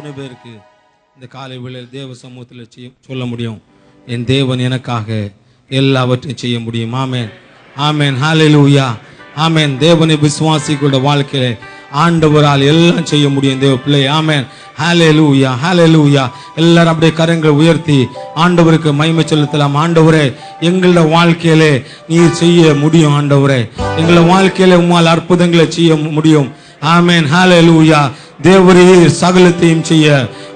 எத்தனை பேருக்கு இந்த காலை வேளையில் தேவ சமூகத்தில் சொல்ல முடியும், என் தேவன் எனக்காக எல்லாவற்றையும் செய்ய முடியும்? ஆமென், ஆமென், ஹல்லேலூயா, ஆமென். தேவனை விசுவாசிகளோட வாழ்க்கையில ஆண்டவரால் எல்லாம் செய்ய முடியும் தேவ பிள்ளை. ஆமென், ஹல்லேலூயா, ஹல்லேலூயா. எல்லாரும் அப்படியே கரங்களை உயர்த்தி ஆண்டவருக்கு மகிமை செலுத்தலாம். ஆண்டவரே, எங்களோட வாழ்க்கையிலே நீர் செய்ய முடியும். ஆண்டவரே, எங்களோட வாழ்க்கையில உம்மால் அற்புதங்களை செய்ய முடியும். ஆமென், ஹல்லேலூயா. தேவரீர் சகலத்தையும் செய்ய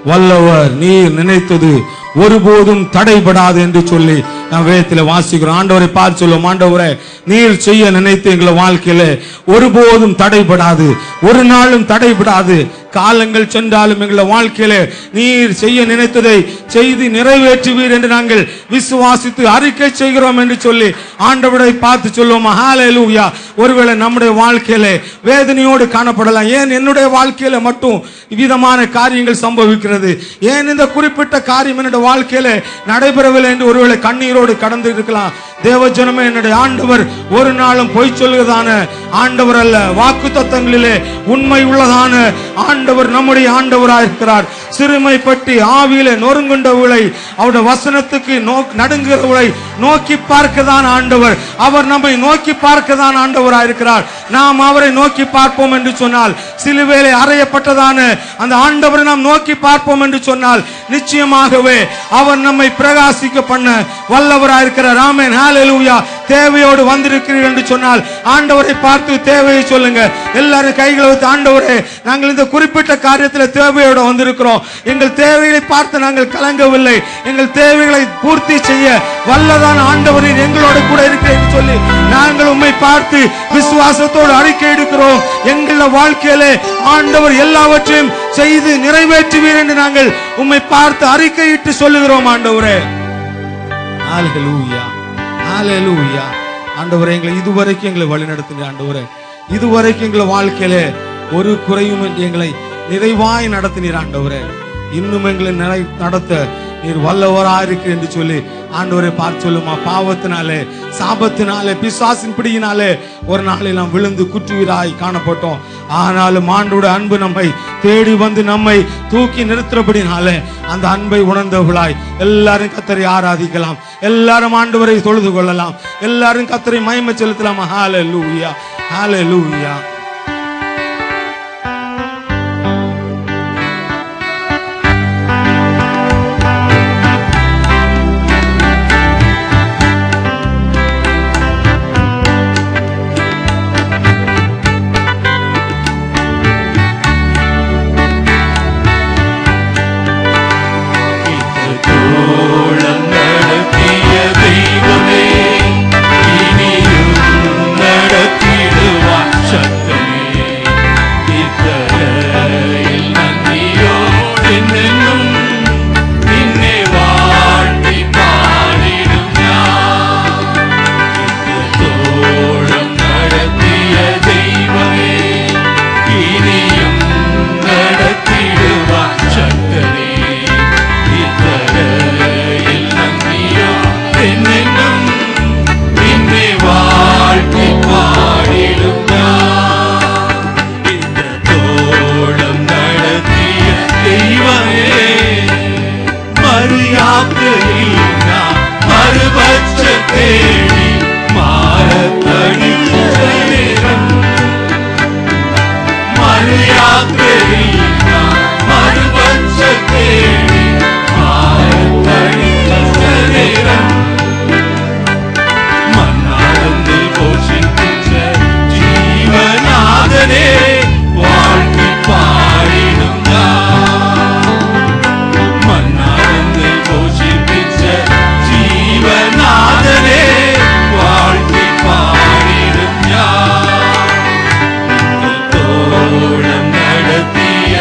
வல்லவர். நீர் நினைத்தது ஒருபோதும் தடைபடாது என்று சொல்லி நாம் வேதத்தில் வாசிக்கிறோம். ஆண்டவரை பார்த்து சொல்லுவோம், ஆண்டவரே, நீர் செய்ய நினைத்து எங்களை வாழ்க்கையில ஒருபோதும் தடைபடாது, ஒரு நாளும் தடைபடாது. காலங்கள் சென்றாலும் எங்களை வாழ்க்கையில நீர் செய்ய நினைத்ததை செய்து நிறைவேற்றுவீர் என்று நாங்கள் விசுவாசித்து அறிக்கை செய்கிறோம் என்று சொல்லி ஆண்டவரை பார்த்து சொல்லுவோம். ஹல்லேலூயா. ஒருவேளை நம்முடைய வாழ்க்கையில வேதனையோடு காணப்படலாம். ஏன் என்னுடைய வாழ்க்கையில மட்டும் விதமான காரியங்கள் சம்பவிக்கிறது, ஏன் இந்த குறிப்பிட்ட காரியம் என்னுடைய வாழ்க்கையில நடைபெறவில்லை என்று ஒருவேளை கண்ணீரோடு கடந்து இருக்கலாம். தேவஜனமே, என்னுடைய ஆண்டவர் ஒரு நாளும் பொய் சொல்வதான ஆண்டவர் அல்ல. வாக்கு தத்தங்களிலே உண்மை உள்ளதான ஆண்டவர் நம்முடைய ஆண்டவராக இருக்கிறார். சிறுமைப்பட்டு ஆவியிலே நொறுங்குண்டவளை அவருடைய வசனத்துக்கு நடுங்குகிறவளை நோக்கி பார்க்கதான் ஆண்டவர். அவர் நம்மை நோக்கி பார்க்கதான் ஆண்டவராக இருக்கிறார். நாம் அவரை நோக்கி பார்ப்போம் என்று சொன்னால், சிலுவையிலே அறையப்பட்டதான அந்த ஆண்டவரை நாம் நோக்கி பார்ப்போம் என்று சொன்னால், நிச்சயமாகவே அவர் நம்மை பிரகாசிக்க பண்ண வல்லவராக இருக்கிறார். ஆமென், ஹல்லேலூயா. தேவையோடு வந்திருக்கிறீர்கள் என்று சொன்னால் ஆண்டவரை பார்த்து தேவையை சொல்லுங்க. எல்லாரும் கைகளை வைத்து, ஆண்டவரே, நாங்கள் இந்த குறிப்பிட்ட காரியத்தில் தேவையோடு வந்திருக்கிறோம். எங்கள் தேவைகளை பார்த்து நாங்கள் கலங்கவில்லை. எங்கள் தேவைகளை பூர்த்தி செய்ய வல்லதான் ஆண்டவரின் எங்களோடு கூட இருக்கிறேன் சொல்லி நாங்கள் உம்மை பார்த்து விசுவாசத்தோடு அறிக்கை எடுக்கிறோம். எங்கள வாழ்க்கையிலே ஆண்டவர் எல்லாவற்றையும் செய்து நிறைவேற்றுவீர் என்று நாங்கள் உம்மை பார்த்து அறிக்கையிட்டு சொல்லுகிறோம். ஆண்டவரே, ஹல்லேலூயா, ஹல்லேலூயா. ஆண்டவரே, எங்களை இதுவரைக்கும் எங்களை வழி நடத்துங்க. ஆண்டவரே, இதுவரைக்கும் எங்களை வாழ்க்கையிலே ஒரு குறையும் எங்களை நிறைவாய் நடத்தினீர். ஆண்டவரே, இன்னும் எங்களை நடத்த நீர் வல்லவராக இருக்கு என்று சொல்லி ஆண்டவரை பார்த்து சொல்லுமா. பாவத்தினாலே, சாபத்தினாலே, பிசாசின் பிடியினாலே ஒரு நாளில் நாம் விழுந்து குற்றுயிராய் காணப்பட்டோம். ஆனாலும் ஆண்டவருடைய அன்பு நம்மை தேடி வந்து நம்மை தூக்கி நிறுத்துறபடினாலே அந்த அன்பை உணர்ந்தவர்களாய் எல்லாரும் கர்த்தரை ஆராதிக்கலாம். எல்லாரும் ஆண்டவரை தொழுது கொள்ளலாம். எல்லாரும் கர்த்தரை மகிமை செலுத்தலாம். ஹல்லேலூயா, ஹல்லேலூயா. நடத்திய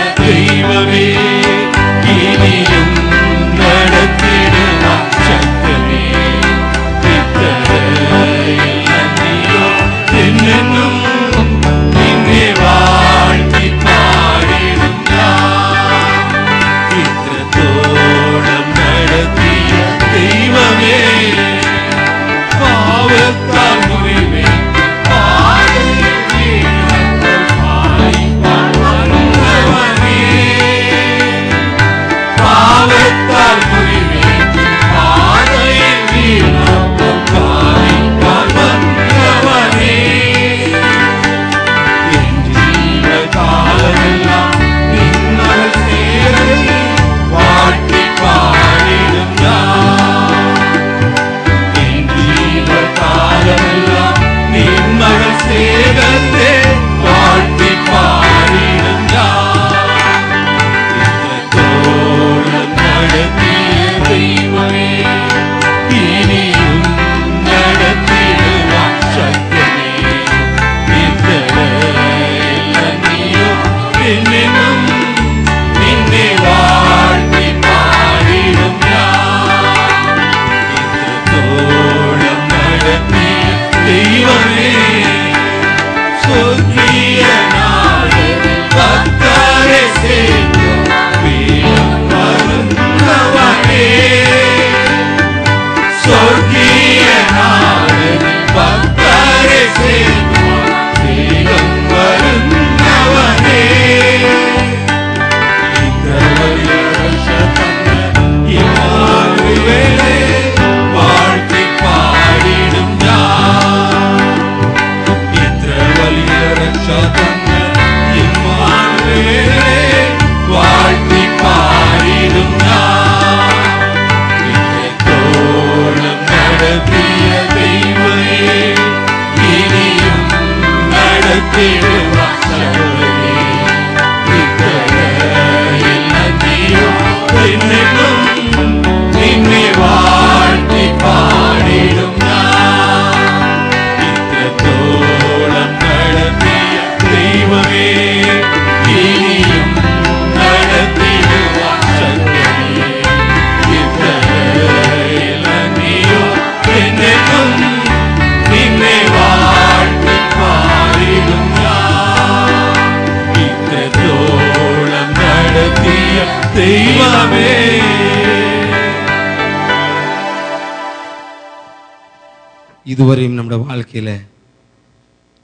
இதுவரையும் நம்முடைய வாழ்க்கையில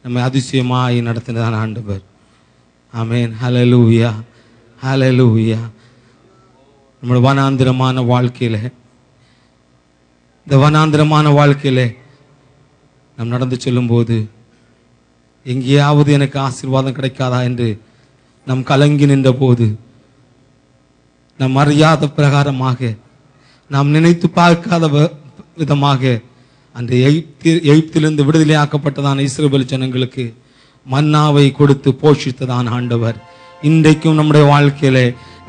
நம்ம அதிசயமாய் நடத்தினதான ஆண்டவர். ஆமென். ஹல்லேலூயா, ஹல்லேலூயா. நம்முடைய வனாந்திரமான வாழ்க்கையில, இந்த வனாந்திரமான வாழ்க்கையில நாம் நடந்து செல்லும்போது எங்கேயாவது எனக்கு ஆசீர்வாதம் கிடைக்காதா என்று நாம் கலங்கி நின்ற போது, நாம் அறியாத பிரகாரமாக, நாம் நினைத்து பார்க்காத விதமாக அந்த எகிப்திலிருந்து விடுதலை ஆக்கப்பட்டதான இஸ்ரவேல் ஜனங்களுக்கு மன்னாவை கொடுத்து போஷித்ததான ஆண்டவர் இன்றைக்கும் நம்முடைய வாழ்க்கையில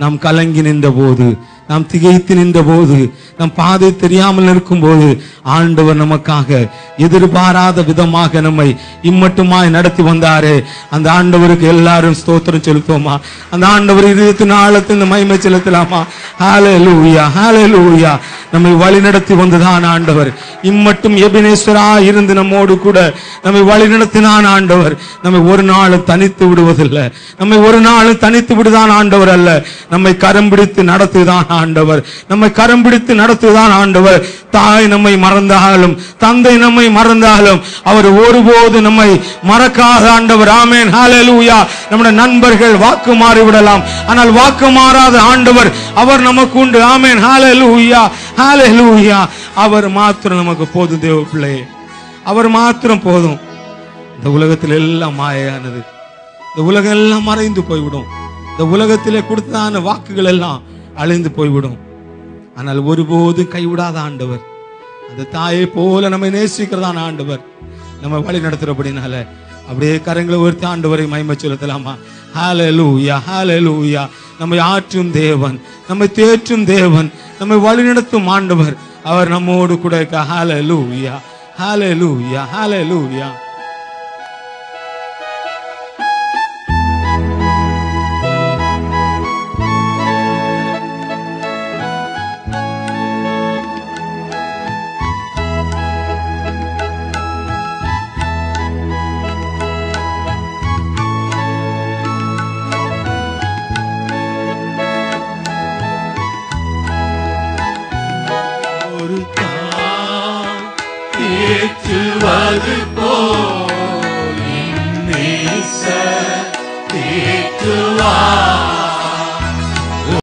நாம் கலங்கி நின்ற போது, நாம் திகைத்து நின்ற போது, நம் பாதை தெரியாமல் இருக்கும் போது ஆண்டவர் நமக்காக எதிர்பாராத விதமாக நம்மை இம்மட்டுமாய் நடத்தி வந்தாரே, அந்த ஆண்டவருக்கு எல்லாரும் ஸ்தோத்திரம் செலுத்துவோமா? அந்த ஆண்டவர் 24 மகிமை செலுத்தலாமா? ஹல்லேலூயா, ஹல்லேலூயா. நம்மை வழி நடத்தி வந்ததான் ஆண்டவர். இம்மட்டும் எபினேஸ்வரா இருந்து நம்மோடு கூட நம்மை வழி நடத்தினான் ஆண்டவர். நம்மை ஒரு நாள் தனித்து விடுவதில்லை. நம்மை ஒரு நாள் தனித்து விடுதான் ஆண்டவர் அல்ல, நம்மை கரம் பிடித்து நடத்துதான் ஆண்டவர். நம்மை கரம் பிடித்து நடத்துதான் ஆண்டவர். தாய் நம்மை மறந்தாலும், தந்தை நம்மை மறந்தாலும் அவர் ஒருபோது நம்மை மறக்காத ஆண்டவர். ஆமென், ஹல்லேலூயா. நம்முடைய நண்பர்கள் வாக்கு மாறிவிடலாம், ஆனால் வாக்கு மாறாத ஆண்டவர் அவர் நமக்கு உண்டு. ஆமென், ஹல்லேலூயா, ஹல்லேலூயா. அவர் மாத்திரம் நமக்கு போதும் தேவ பிள்ளையே, அவர் மாத்திரம் போதும். இந்த உலகத்தில் எல்லாம் மாயானது, இந்த உலகம் எல்லாம் மறைந்து போய்விடும். இந்த உலகத்திலே கொடுத்தான வாக்குகள் எல்லாம் அழிந்து போய்விடும். ஆனால் ஒருபோது கைவிடாத ஆண்டவர், அந்த தாயை போல நம்மை நேசிக்கிறதான ஆண்டவர் நம்ம வழி நடத்துறபடினால அப்படியே கரங்களை உயர்த்தி ஆண்டவரை மகிமை செலுத்தலாமா? ஹல்லேலூயா, ஹல்லேலூயா. நம்மை ஆற்றும் தேவன், நம்மை தேற்றும் தேவன், நம்மை வழி நடத்தும் ஆண்டவர் அவர் நம்மோடு கூட இருக்க. ஹல்லேலூயா, ஹல்லேலூயா, ஹல்லேலூயா. தேற்றுவார்